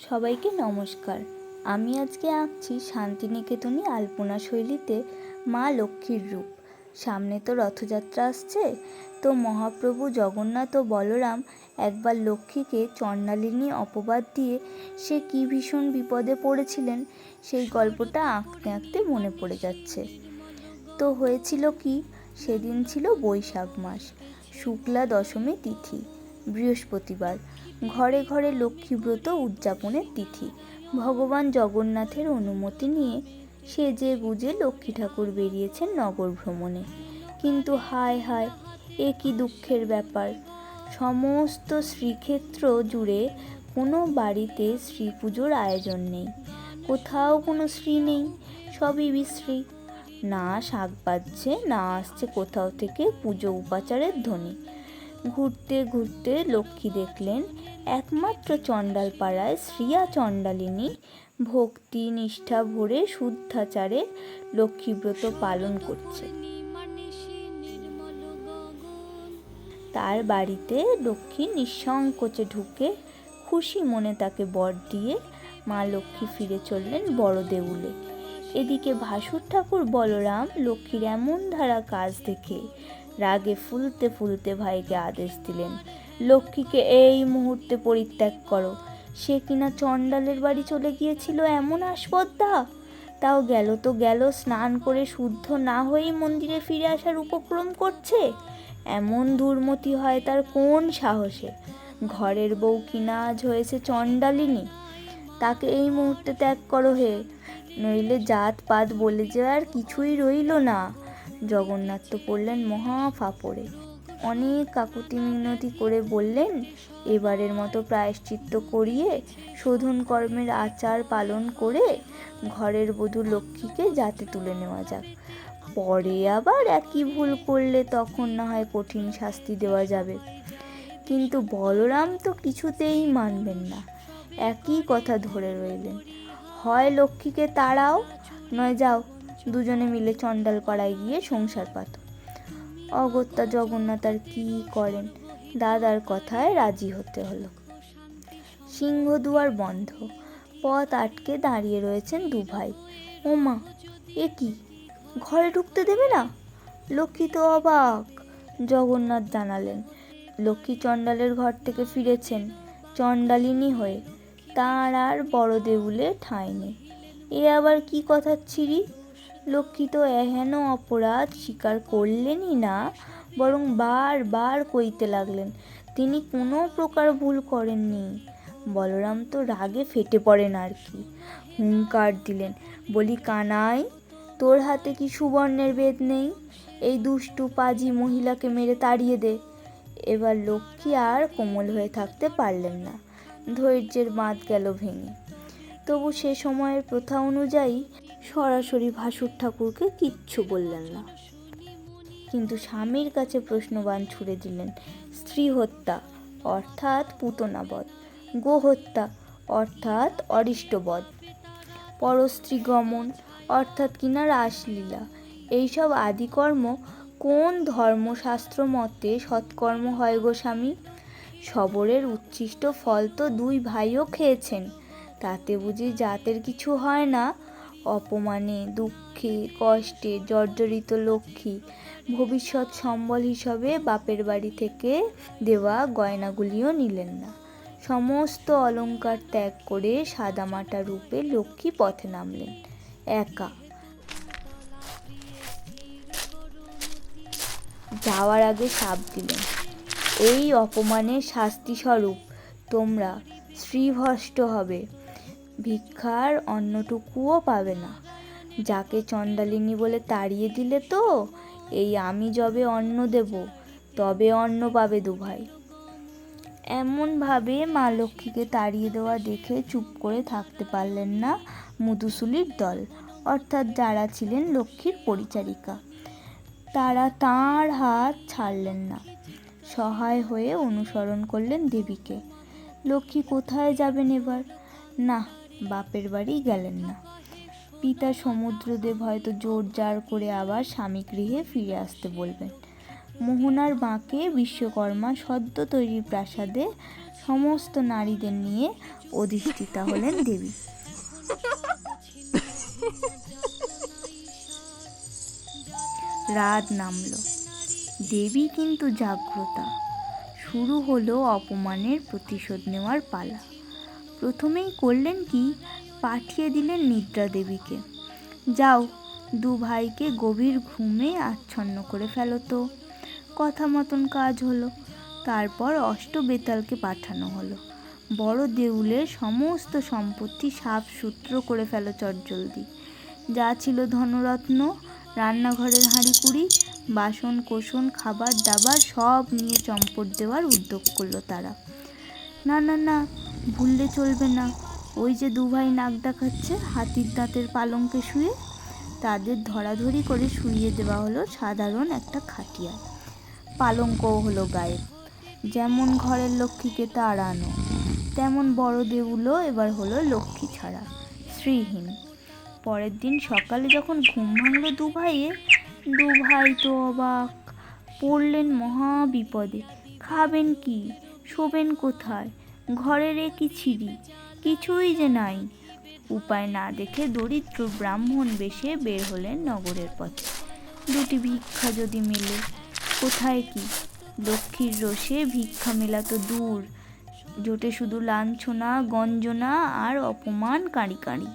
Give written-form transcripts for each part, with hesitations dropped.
সবাইকে নমস্কার। আমি আজকে আঁকছি শান্তিনিকেতনী আলপনা শৈলীতে মা লক্ষ্মীর রূপ। সামনে তো রথযাত্রা আসছে, তো মহাপ্রভু জগন্নাথ ও বলরাম একবার লক্ষ্মীকে চণ্ডালিনী অপবাদ দিয়ে সে কি ভীষণ বিপদে পড়েছিলেন সেই গল্পটা আঁকতে আঁকতে মনে পড়ে যাচ্ছে। তো হয়েছিল কি, সেদিন ছিল বৈশাখ মাস, শুক্লা দশমী তিথি, বৃহস্পতিবার। ঘরে ঘরে লক্ষ্মীব্রত উদযাপনের তিথি। ভগবান জগন্নাথের অনুমতি নিয়ে সেজে গুজে লক্ষ্মী ঠাকুর বেরিয়েছেন নগর ভ্রমণে। কিন্তু হায় হায়, এ কি দুঃখের ব্যাপার! সমস্ত শ্রীক্ষেত্র জুড়ে কোনো বাড়িতে শ্রী পুজোর আয়োজন নেই, কোথাও কোনো শ্রী নেই, সবই বিশ্রী। না শাঁখ বাজছে, না আসছে কোথাও থেকে পুজো উপাচারের ধ্বনি। ঘুরতে ঘুরতে লক্ষ্মী দেখলেন একমাত্র চণ্ডাল পাড়ায় শ্রিয়া চণ্ডালিনী ভক্তি নিষ্ঠা ভরে শুদ্ধাচারে লক্ষ্মীব্রত পালন করছে। তার বাড়িতে লক্ষ্মী নিঃসংকোচে ঢুকে খুশি মনে তাকে বর দিয়ে মা লক্ষ্মী ফিরে চললেন বড় দেউলে। এদিকে ভাসুর ঠাকুর বলরাম লক্ষ্মীর এমন ধারা কাজ দেখে রাগে ফুলতে ফুলতে ভাইকে আদেশ দিলেন, লক্ষ্মীকে এই মুহূর্তে পরিত্যাগ করো। সে কিনা চণ্ডালের বাড়ি চলে গিয়েছিল এমন আসপদ্দা, তাও গেল তো গেল, স্নান করে শুদ্ধ না হয়েই মন্দিরে ফিরে আসার উপক্রম করছে। এমন দুর্মতি হয় তার কোন সাহসে? ঘরের বউ কিনা আজ হয়েছে চণ্ডালিনী। তাকে এই মুহূর্তে ত্যাগ করো হে, নইলে জাত পাত বলে যে আর কিছুই রইল না। জগন্নাথ তো পড়লেন মহা ফাপড়ে। অনেক কাকুতি মিনতি করে বললেন, এবারের মতো প্রায়শ্চিত্ত করিয়ে শোধন কর্মের আচার পালন করে ঘরের বধূ লক্ষ্মীকে যাতে তুলে নেওয়া যাক। পরে আবার একই ভুল করলে তখন না হয় কঠিন শাস্তি দেওয়া যাবে। কিন্তু বলরাম তো কিছুতেই মানবেন না, একই কথা ধরে রইলেন। হয় লক্ষ্মীকে তাড়াও, নয় যাও দুজনে মিলে চণ্ডাল পাড়ায় গিয়ে সংসার পাতো। অগত্যা জগন্নাথ আর কি করেন, দাদার কথায় রাজি হতে হলো। সিংহদুয়ার বন্ধ, পথ আটকে দাঁড়িয়ে রয়েছেন দুভাই। ও মা, এ কি, ঘরে ঢুকতে দেবে না? লক্ষ্মী তো অবাক। জগন্নাথ জানালেন, লক্ষ্মী চণ্ডালের ঘর থেকে ফিরেছেন চণ্ডালিনী হয়ে, তাঁর আর বড় দেউলে ঠাঁই নেই। এ আবার কি কথা ছিরি? লক্ষ্মী তো এহেন অপরাধ স্বীকার করলেনই না, বরং বারবার কইতে লাগলেন তিনি কোনো প্রকার ভুল করেননি। বলরাম তো রাগে ফেটে পড়েন আর কি, হুঙ্কার দিলেন, বলি কানাই, তোর হাতে কি সুবর্ণের বেদ নেই? এই দুষ্টু পাজি মহিলাকে মেরে তাড়িয়ে দে। এবার লক্ষ্মী আর কোমল হয়ে থাকতে পারলেন না, ধৈর্যের বাঁধ গেল ভেঙে। তবু সে সময়ের প্রথা অনুযায়ী সরাসরি ভাসুর ঠাকুরকে কিচ্ছু বললেন না, কিন্তু স্বামীর কাছে প্রশ্নবাণ ছুড়ে দিলেন। স্ত্রী হত্যা অর্থাৎ পুতনাবধ, গোহত্যা অর্থাৎ অরিষ্টবধ, পরস্ত্রী গমন অর্থাৎ কিনা রাসলীলা, এইসব আদিকর্ম কোন ধর্মশাস্ত্র মতে সৎকর্ম হয় গো স্বামী? শবরের উচ্ছিষ্ট ফল তো দুই ভাইও খেয়েছেন, তাতে বুঝি জাতের কিছু হয় না? অপমানে দুঃখে কষ্টে জর্জরিত লক্ষ্মী ভবিষ্যৎ সম্বল হিসাবে বাপের বাড়ি থেকে দেওয়া গয়নাগুলিও নিলেন না। সমস্ত অলংকার ত্যাগ করে সাদামাটা রূপে লক্ষ্মী পথে নামলেন একা। যাওয়ার আগে শাপ দিলেন, এই অপমানের শাস্তি স্বরূপ তোমরা শ্রীভ্রষ্ট হবে, ভিক্ষার অন্নটুকুও পাবে না। যাকে চণ্ডালিনী বলে তাড়িয়ে দিলে তো, এই আমি যবে অন্ন দেব তবে অন্ন পাবে দুভাই। এমনভাবে মা লক্ষ্মীকে তাড়িয়ে দেওয়া দেখে চুপ করে থাকতে পারলেন না মুদুসুলির দল, অর্থাৎ যারা ছিলেন লক্ষ্মীর পরিচারিকা। তারা তাঁর হাত ছাড়লেন না, সহায় হয়ে অনুসরণ করলেন দেবীকে। লক্ষ্মী কোথায় যাবেন এবার? না, বাপের বাড়ি গেলেন না। পিতা সমুদ্রদেব হয়তো জোর জার করে আবার স্বামী গৃহে ফিরে আসতে বলবেন। মোহনার বাঁকে বিশ্বকর্মা সদ্য তৈরি প্রাসাদে সমস্ত নারীদের নিয়ে অধিষ্ঠিতা হলেন দেবী। রাত নামল, দেবী কিন্তু জাগ্রতা। শুরু হলো অপমানের প্রতিশোধ নেওয়ার পালা। প্রথমেই করলেন কি, পাঠিয়ে দিলেন নিদ্রা দেবীকে। যাও, দু ভাইকে গভীর ঘুমে আচ্ছন্ন করে ফেলো তো। কথা মতন কাজ হলো। তারপর অষ্টবেতালকে পাঠানো হলো, বড় দেউলের সমস্ত সম্পত্তি সাফ সূত্র করে ফেলো চটজলদি। যা ছিল ধনরত্ন, রান্নাঘরের হাঁড়িকুড়ি, বাসন কোসন, খাবার দাবার সব নিয়ে চম্পট দেওয়ার উদ্যোগ করলো তারা। না না না, ভুললে চলবে না। ওই যে দু ভাই নাক ডাকাচ্ছে হাতির দাঁতের পালঙ্কে শুয়ে, তাদের ধরাধরি করে শুইয়ে দেওয়া হলো সাধারণ একটা খাটিয়ায়। পালঙ্কও হলো গায়েব। যেমন ঘরের লক্ষ্মীকে তাড়ানো, তেমন বড় দেউলও এবার হলো লক্ষ্মী ছাড়া, শ্রীহীন। পরের দিন সকালে যখন ঘুম ভাঙল দু ভাই তো অবাক, পড়লেন মহা বিপদে। খাবেন কি, শোবেন কোথায়, ঘরের কি ছিরি, কিছুই যে নাই। উপায় না দেখে দরিদ্র ব্রাহ্মণ বেশে বের হলেন নগরের পথে। দুটি ভিক্ষা যদি মেলে। কোথায় কি, লক্ষ্মীর রোষে ভিক্ষা মেলা তো দূর, জোটে শুধু লাঞ্ছনা, গঞ্জনা আর অপমান কাঁড়ি কাঁড়ি।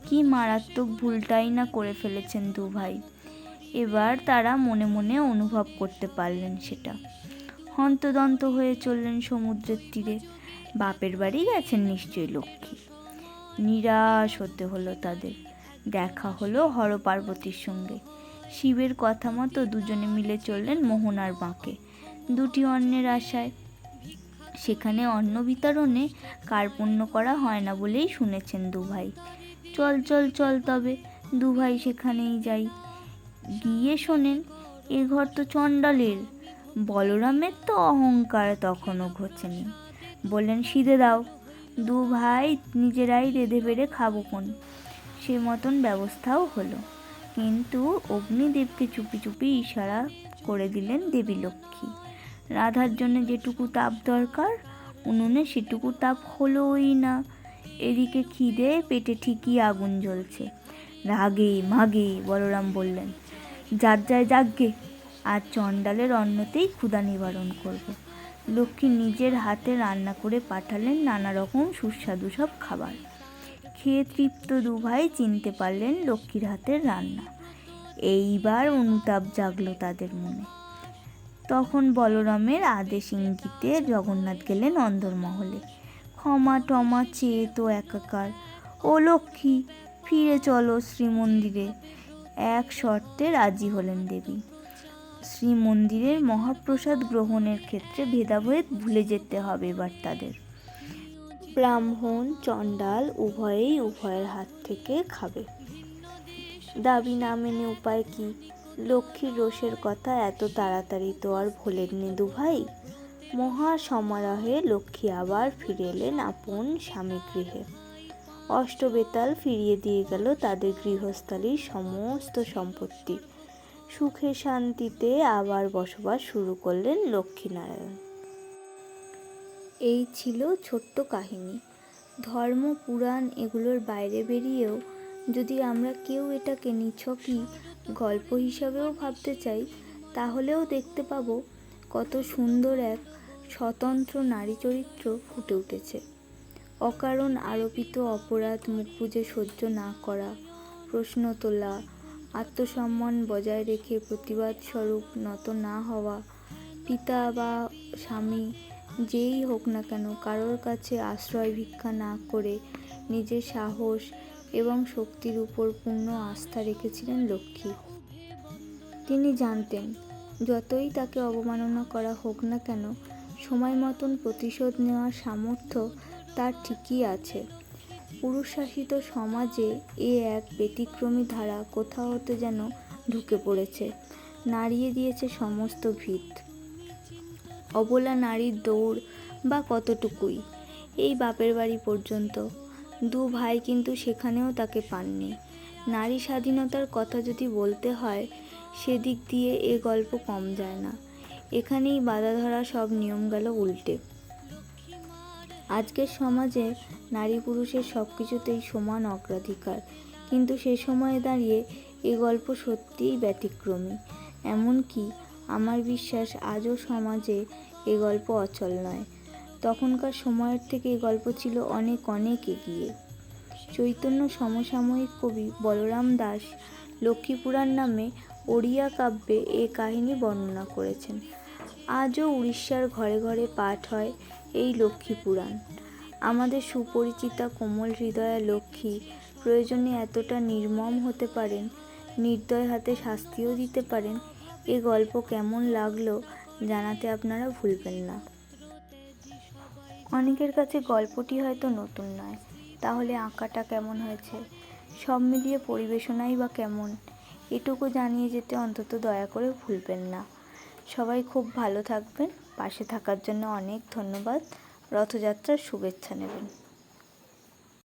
কি মারাত্মক ভুলটাই না করে ফেলেছেন দু ভাই। এবার তারা মনে মনে অনুভব করতে পারলেন সেটা। হন্তদন্ত হয়ে চললেন সমুদ্রের তীরে। বাপের বাড়ি গেছেন নিশ্চয়ই লক্ষ্মী। নিরাশ হতে হলো তাদের। দেখা হলো হর পার্বতীর সঙ্গে। শিবের কথা মতো দুজনে মিলে চললেন মোহনার বাঁকে, দুটি অন্নের আশায়। সেখানে অন্ন বিতরণে কার্পণ্য করা হয় না বলেই শুনেছেন দু ভাই। চল চল চল, তবে দু ভাই সেখানেই যাই। গিয়ে শোনেন, এ ঘর তো চণ্ডালের। বলরামের তো অহংকার তখনও ঘোচেনি। বললেন, সিধে দাও। দু ভাই নিজেরাই রেঁধে বেড়ে খাবো কোন। সে মতন ব্যবস্থাও হলো। কিন্তু অগ্নিদেবকে চুপি চুপি ইশারা করে দিলেন দেবী লক্ষ্মী। রাধার জন্য যেটুকু তাপ দরকার উনুনে সেটুকু তাপ হলোই না। এদিকে খিদে পেটে ঠিকই আগুন জ্বলছে। রাগে মাগে বলরাম বললেন, যার যায় যাগ্গে, আর চণ্ডালের অন্নতেই ক্ষুধা নিবারণ করব। লক্ষ্মী নিজের হাতে রান্না করে পাঠালেন নানা রকম সুস্বাদু সব খাবার। খেয়ে তৃপ্ত দু ভাই চিনতে পারলেন লক্ষ্মীর হাতের রান্না। এইবার অনুতাপ জাগলো তাদের মনে। তখন বলরামের আদেশ ইঙ্গিতে জগন্নাথ গেলেন অন্দরমহলে। ক্ষমা টমা চেয়ে তো একাকার। ও লক্ষ্মী, ফিরে চলো শ্রীমন্দিরে। এক শর্তে রাজি হলেন দেবী। শ্রীমন্দিরের মহাপ্রসাদ গ্রহণের ক্ষেত্রে ভেদাভেদ ভুলে যেতে হবে এবার তাদের। ব্রাহ্মণ চণ্ডাল উভয়েই উভয়ের হাত থেকে খাবে। দাবি না মেনে উপায় কি? লক্ষ্মীর রোষের কথা এত তাড়াতাড়ি তো আর ভোলেননি দু ভাই। মহা সমারোহে লক্ষ্মী আবার ফিরে এলেন আপন স্বামী গৃহে। অষ্টবেতাল ফিরিয়ে দিয়ে গেল তাদের গৃহস্থালির সমস্ত সম্পত্তি। সুখে শান্তিতে আবার বসবাস শুরু করলেন লক্ষ্মীনারায়ণ। এই ছিল ছোট্ট কাহিনী। ধর্ম পুরাণ এগুলোর বাইরে বেরিয়েও যদি আমরা কেউ এটাকে নিছকই গল্প হিসাবেও ভাবতে চাই, তাহলেও দেখতে পাবো কত সুন্দর এক স্বতন্ত্র নারী চরিত্র ফুটে উঠেছে। অকারণ আরোপিত অপরাধ মুখ বুজে সহ্য না করা, প্রশ্ন তোলা, আত্মসম্মান বজায় রেখে প্রতিবাদ স্বরূপ নত না হওয়া, পিতা বা স্বামী যেই হোক না কেন কারোর কাছে আশ্রয় ভিক্ষা না করে নিজের সাহস এবং শক্তির উপর পূর্ণ আস্থা রেখেছিলেন লক্ষ্মী। তিনি জানতেন যতই তাকে অবমাননা করা হোক না কেন, সময় মতন প্রতিশোধ নেওয়ার সামর্থ্য তার ঠিকই আছে। পুরুষশাসিত সমাজে এ এক ব্যতিক্রমী ধারা কোথাও হতে যেন ঢুকে পড়েছে, নাড়িয়ে দিয়েছে সমস্ত ভিত। অবলা নারীর দৌড় বা কতটুকুই, এই বাপের বাড়ি পর্যন্ত। দু ভাই কিন্তু সেখানেও তাকে পাননি। নারী স্বাধীনতার কথা যদি বলতে হয়, সেদিক দিয়ে এ গল্প কম যায় না। এখানেই বাঁধা ধরা সব নিয়ম গেল উল্টে। আজকের সমাজে নারী পুরুষের সব কিছুতেই সমান অগ্রাধিকার, কিন্তু সে সময়ে দাঁড়িয়ে এ গল্প সত্যিই ব্যতিক্রমী। এমনকি আমার বিশ্বাস আজও সমাজে এ গল্প অচল নয়। তখনকার সময়ের থেকে এ গল্প ছিল অনেক অনেক এগিয়ে। চৈতন্য সমসাময়িক কবি বলরাম দাস লক্ষ্মীপুরাণ নামে ওড়িয়া কাব্যে এ কাহিনী বর্ণনা করেছেন। আজও উড়িষ্যার ঘরে ঘরে পাঠ হয় এই লক্ষ্মীপুরাণ। আমাদের সুপরিচিতা কোমল হৃদয়া লক্ষ্মী প্রয়োজনে এতটা নির্মম হতে পারেন, নির্দয় হাতে শাস্তিও দিতে পারেন। এ গল্প কেমন লাগলো জানাতে আপনারা ভুলবেন না। অনেকের কাছে গল্পটি হয়তো নতুন নয়, তাহলে আঁকাটা কেমন হয়েছে, সব মিলিয়ে পরিবেশনাই বা কেমন, এটুকু জানিয়ে যেতে অন্তত দয়া করে ভুলবেন না। সবাই খুব ভালো থাকবেন। পাশে থাকার জন্য অনেক ধন্যবাদ। রথযাত্রার শুভেচ্ছা নেবেন।